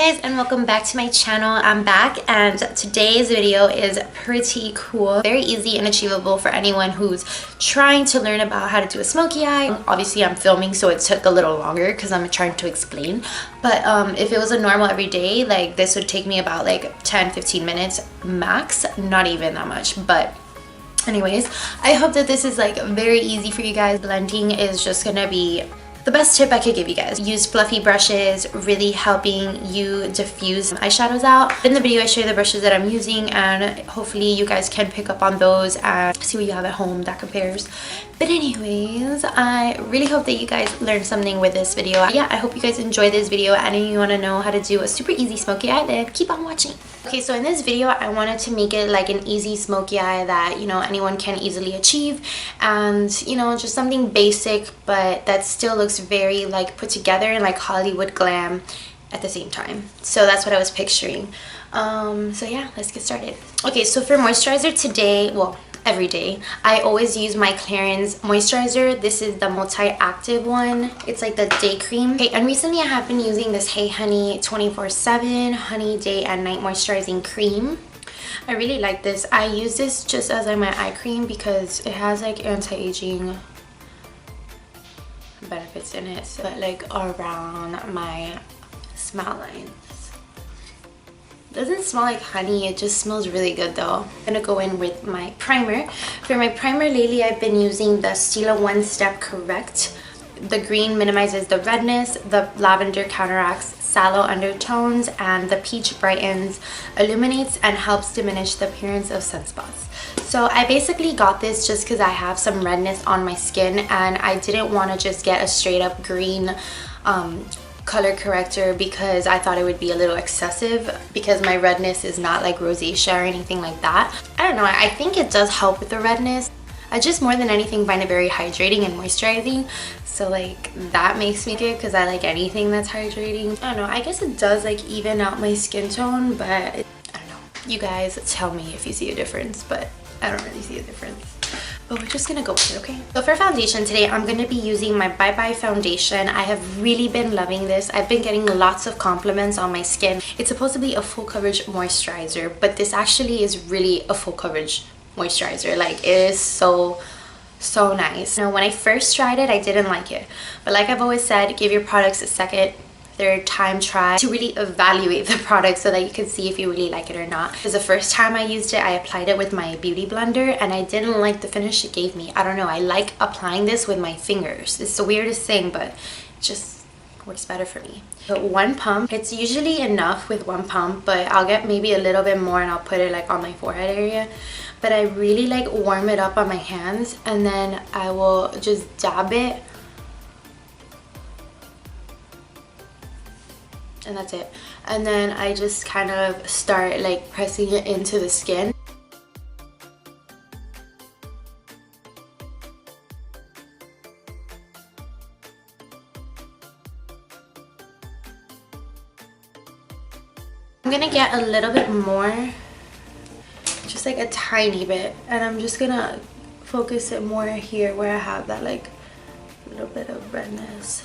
guys, and welcome back to my channel. I'm back, and today's video is pretty cool, very easy and achievable for anyone who's trying to learn about how to do a smoky eye. Obviously I'm filming, so it took a little longer because I'm trying to explain, but if it was a normal everyday, like this would take me about like 10-15 minutes max, not even that much. But anyways, I hope that this is like very easy for you guys. Blending is just gonna be the best tip I could give you guys. Use fluffy brushes, really helping you diffuse eyeshadows out. In the video I show you the brushes that I'm using, and hopefully you guys can pick up on those and see what you have at home that compares. But anyways, I really hope that you guys learned something with this video. Yeah, I hope you guys enjoyed this video, and if you want to know how to do a super easy smoky eye, then keep on watching. Okay, so in this video I wanted to make it like an easy smoky eye that, you know, anyone can easily achieve, and you know, just something basic but that still looks very like put together and like Hollywood glam at the same time. So that's what I was picturing. So yeah, let's get started. Okay, so for moisturizer today, well, every day, I always use my Clarins moisturizer. This is the multi-active one. It's like the day cream. Okay, and recently I have been using this Hey Honey 24/7 honey day and night moisturizing cream. I really like this. I use this just as like my eye cream because it has like anti-aging benefits in it, so like around my smile lines. Doesn't smell like honey, it just smells really good though. I'm gonna go in with my primer. For my primer lately I've been using the Stilla One Step Correct. The green minimizes the redness, the lavender counteracts sallow undertones, and the peach brightens, illuminates, and helps diminish the appearance of sunspots. So I basically got this just because I have some redness on my skin, and I didn't want to just get a straight up green color corrector because I thought it would be a little excessive, because my redness is not like rosacea or anything like that. I don't know, I think it does help with the redness. I just more than anything find it very hydrating and moisturizing, so like that makes me good because I like anything that's hydrating. I don't know, I guess it does like even out my skin tone, but I don't know. You guys tell me if you see a difference, but I don't really see a difference. But we're just gonna go with it, okay? So for foundation today, I'm gonna be using my Bye Bye foundation. I have really been loving this. I've been getting lots of compliments on my skin. It's supposed to be a full coverage moisturizer, but this actually is really a full coverage moisturizer. Like, it is so nice. Now, when I first tried it, I didn't like it, but like I've always said, give your products a second, third time try to really evaluate the product so that you can see if you really like it or not. Because the first time I used it, I applied it with my beauty blender and I didn't like the finish it gave me. I don't know, I like applying this with my fingers. It's the weirdest thing, but it just works better for me. But one pump, it's usually enough with one pump, but I'll get maybe a little bit more and I'll put it like on my forehead area. But I really like warm it up on my hands, and then I will just dab it, and that's it. And then I just kind of start like pressing it into the skin. I'm gonna get a little bit more, just like a tiny bit, and I'm just gonna focus it more here where I have that like little bit of redness.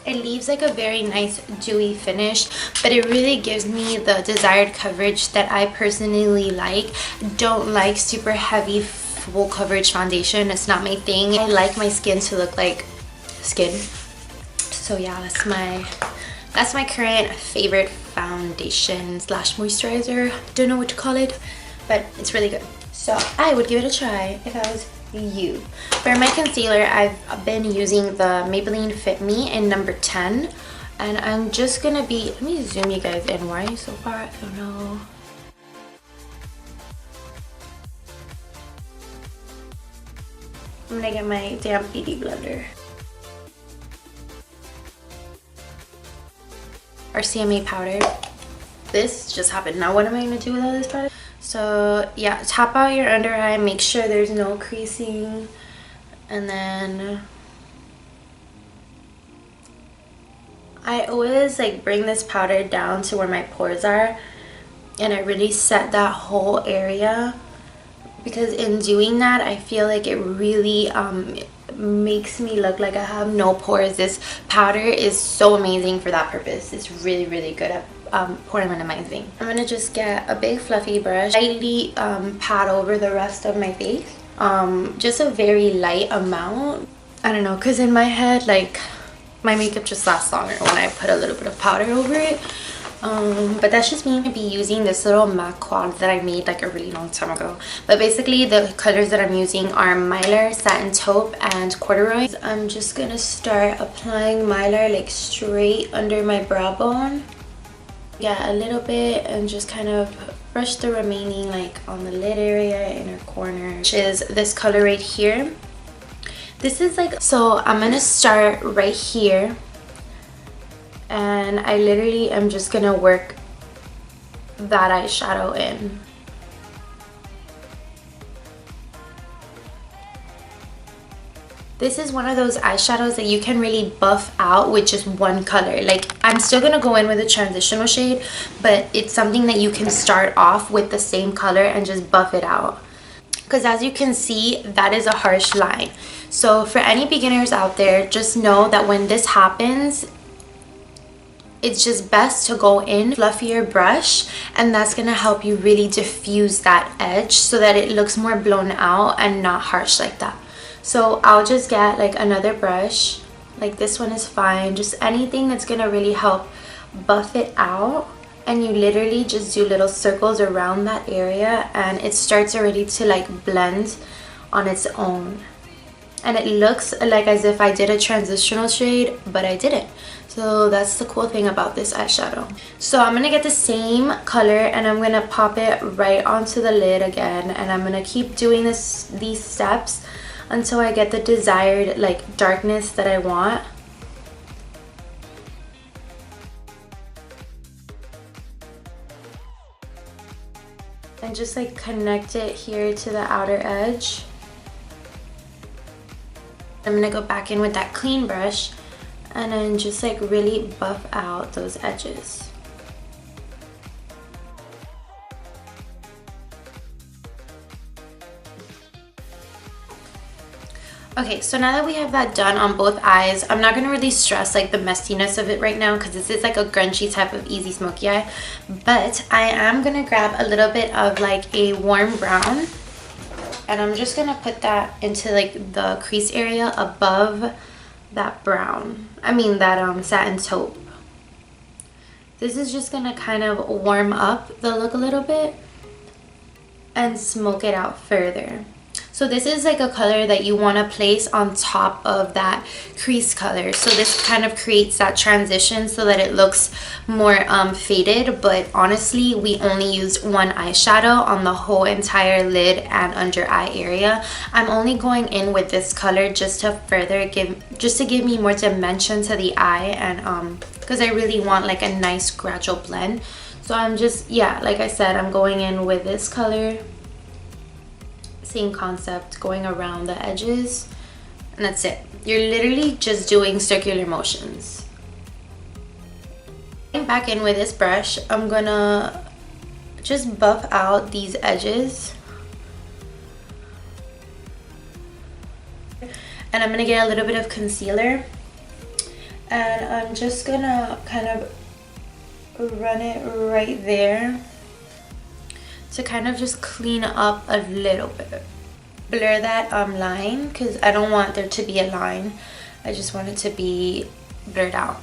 It leaves like a very nice dewy finish, but it really gives me the desired coverage that I personally like. Don't like super heavy full coverage foundation. It's not my thing. I like my skin to look like skin. So yeah, that's my current favorite foundation slash moisturizer. Don't know what to call it, but it's really good. So I would give it a try if I was you. For my concealer, I've been using the Maybeline Fit Me in number 10, and I'm just gonna be, let me zoom you guys in. Why so far? I don't know. I'm gonna get my damp beauty blender. RCMA powder. This just happened. Now what am I gonna do with all this product? So yeah, tap out your under eye, make sure there's no creasing, and then I always like bring this powder down to where my pores are, and I really set that whole area, because in doing that I feel like it really makes me look like I have no pores. This powder is so amazing for that purpose. It's really, really good at pore minimizing. I'm gonna just get a big fluffy brush, lightly pat over the rest of my face. Just a very light amount. I don't know, because in my head, like, my makeup just lasts longer when I put a little bit of powder over it. But that's just me. I'm gonna be using this little MAC quad that I made like a really long time ago. But basically the colors that I'm using are Mylar, Satin Taupe, and Corduroy. I'm just gonna start applying Mylar like straight under my brow bone. Yeah, a little bit, and just kind of brush the remaining like on the lid area, inner corner, which is this color right here. This is like, so I'm gonna start right here, and I literally am just gonna work that eyeshadow in. This is one of those eyeshadows that you can really buff out with just one color. Like, I'm still gonna go in with a transitional shade, but it's something that you can start off with the same color and just buff it out. Because as you can see, that is a harsh line. So for any beginners out there, just know that when this happens, it's just best to go in fluffier brush, and that's gonna help you really diffuse that edge so that it looks more blown out and not harsh like that. So I'll just get like another brush, like this one is fine, just anything that's gonna really help buff it out, and you literally just do little circles around that area and it starts already to like blend on its own. And it looks like as if I did a transitional shade, but I didn't. So that's the cool thing about this eyeshadow. So I'm gonna get the same color and I'm gonna pop it right onto the lid again, and I'm gonna keep doing these steps until I get the desired like darkness that I want. And just like connect it here to the outer edge. I'm gonna go back in with that clean brush and then just like really buff out those edges. Okay, so now that we have that done on both eyes, I'm not gonna really stress like the messiness of it right now because this is like a grungy type of easy smoky eye, but I am gonna grab a little bit of like a warm brown, and I'm just gonna put that into like the crease area above that brown. I mean that satin taupe. This is just gonna kind of warm up the look a little bit and smoke it out further. So this is like a color that you want to place on top of that crease color. So this kind of creates that transition so that it looks more faded. But honestly, we only used one eyeshadow on the whole entire lid and under eye area. I'm only going in with this color just to further give me more dimension to the eye, and because I really want like a nice gradual blend. So I'm just, yeah, like I said, I'm going in with this color. Same concept, going around the edges, and that's it. You're literally just doing circular motions. Going back in with this brush, I'm gonna just buff out these edges, and I'm gonna get a little bit of concealer, and I'm just gonna kind of run it right there to kind of just clean up a little bit. Blur that line because I don't want there to be a line. I just want it to be blurred out.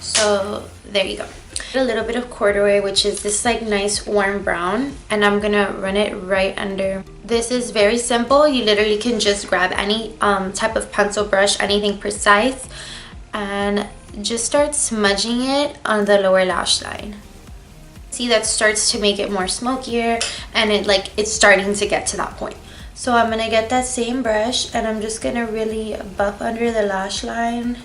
So there you go. A little bit of corduroy, which is this like nice warm brown, and I'm gonna run it right under. This is very simple. You literally can just grab any type of pencil brush, anything precise, and just start smudging it on the lower lash line. See, that starts to make it more smokier, and it's starting to get to that point. So I'm gonna get that same brush and I'm just gonna really buff under the lash line.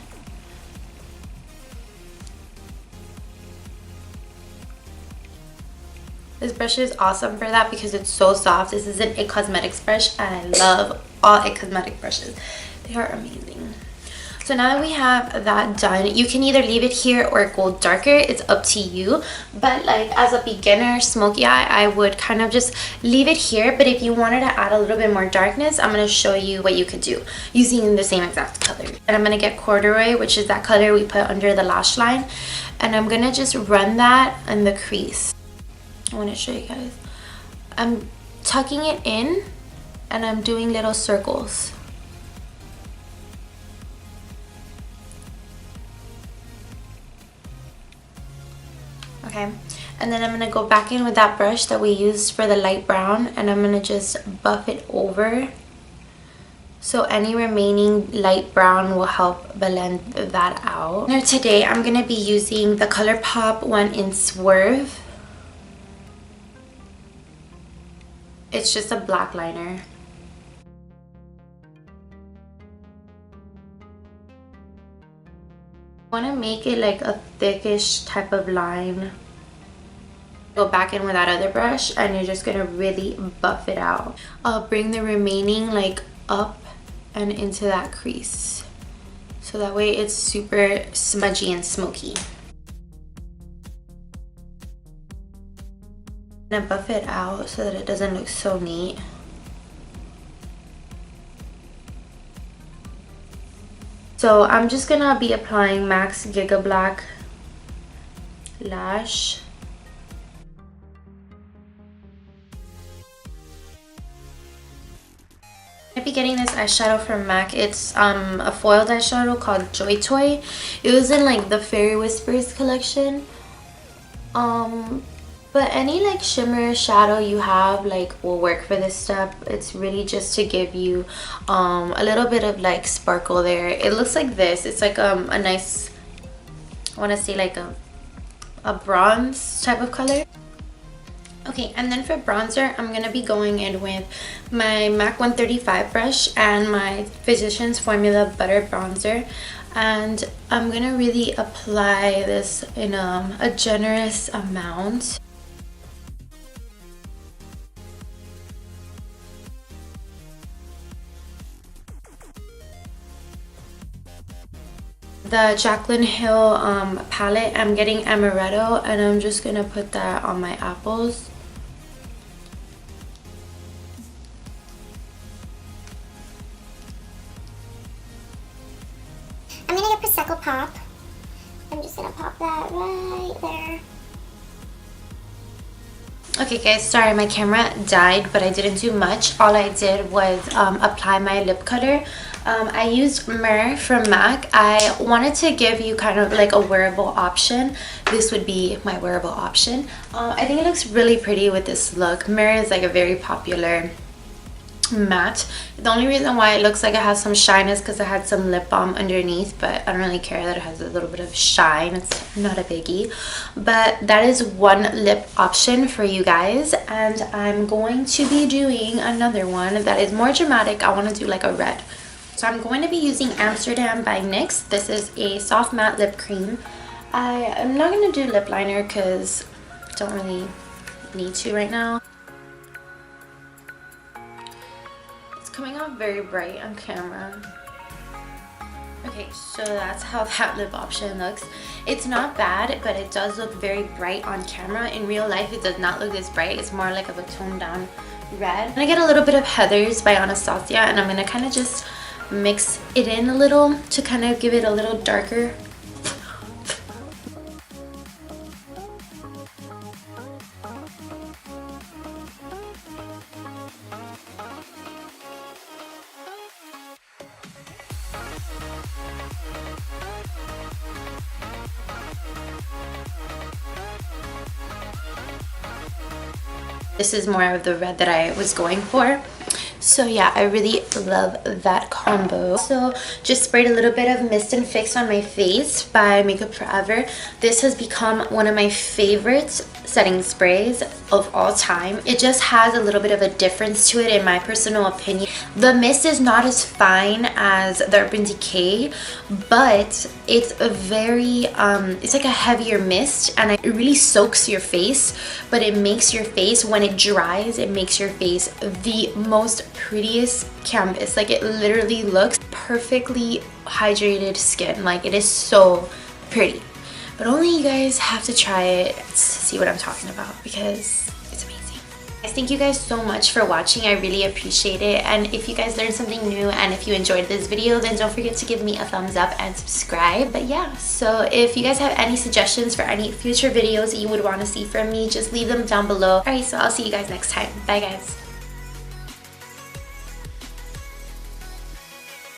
This brush is awesome for that because it's so soft. This is an IT Cosmetics brush and I love all IT Cosmetics brushes. They are amazing. So now that we have that done, you can either leave it here or go darker. It's up to you. But like as a beginner smoky eye, I would kind of just leave it here. But if you wanted to add a little bit more darkness, I'm going to show you what you could do using the same exact color. And I'm going to get Corduroy, which is that color we put under the lash line. And I'm going to just run that in the crease. I want to show you guys. I'm tucking it in and I'm doing little circles. Okay, and then I'm going to go back in with that brush that we used for the light brown, and I'm going to just buff it over so any remaining light brown will help blend that out. Now today I'm going to be using the Colourpop one in Swerve. It's just a black liner. I want to make it like a thickish type of line. Go back in with that other brush and you're just gonna really buff it out. I'll bring the remaining like up and into that crease, so that way it's super smudgy and smoky. I'm gonna buff it out so that it doesn't look so neat. So I'm just gonna be applying MAC's Giga Black Lash. I'm gonna be getting this eyeshadow from MAC. It's a foiled eyeshadow called Joy Toy. It was in like the Fairy Whispers collection. But any like shimmer shadow you have like will work for this step. It's really just to give you a little bit of like sparkle there. It looks like this. It's like a nice, I want to say like a bronze type of color. Okay, and then for bronzer, I'm going to be going in with my MAC 135 brush and my Physicians Formula Butter Bronzer. And I'm going to really apply this in a generous amount. The Jaclyn Hill palette, I'm getting Amaretto, and I'm just going to put that on my apples. I'm gonna get Proseco Pop. I'm just gonna pop that right there. Okay guys, sorry my camera died, but I didn't do much. All I did was apply my lip color. I used Myrrh from MAC. I wanted to give you kind of like a wearable option. This would be my wearable option. I think it looks really pretty with this look. Myrrh is like a very popular matte. The only reason why it looks like it has some shine is because it had some lip balm underneath, but I don't really care that it has a little bit of shine. It's not a biggie. But that is one lip option for you guys, and I'm going to be doing another one that is more dramatic. I want to do like a red. So I'm going to be using Amsterdam by NYX. This is a soft matte lip cream. I'm not going to do lip liner because I don't really need to right now. Coming out very bright on camera. Okay, so that's how that lip option looks. It's not bad, but it does look very bright on camera. In real life, it does not look this bright. It's more like of a toned down red. I'm gonna get a little bit of Heathers by Anastasia, and I'm gonna kind of just mix it in a little to kind of give it a little darker. This is more of the red that I was going for. So yeah, I really love that combo. So just sprayed a little bit of Mist and Fix on my face by Makeup Forever. This has become one of my favorite setting sprays of all time. It just has a little bit of a difference to it in my personal opinion. The mist is not as fine as the Urban Decay, but it's a very it's like a heavier mist, and it really soaks your face, but it makes your face, when it dries, it makes your face the most prettiest canvas. Like, it literally looks perfectly hydrated skin. Like, it is so pretty. But only you guys have to try it to see what I'm talking about, because it's amazing. Guys, thank you guys so much for watching. I really appreciate it. And if you guys learned something new and if you enjoyed this video, then don't forget to give me a thumbs up and subscribe. But yeah, so if you guys have any suggestions for any future videos that you would want to see from me, just leave them down below. Alright, so I'll see you guys next time. Bye guys.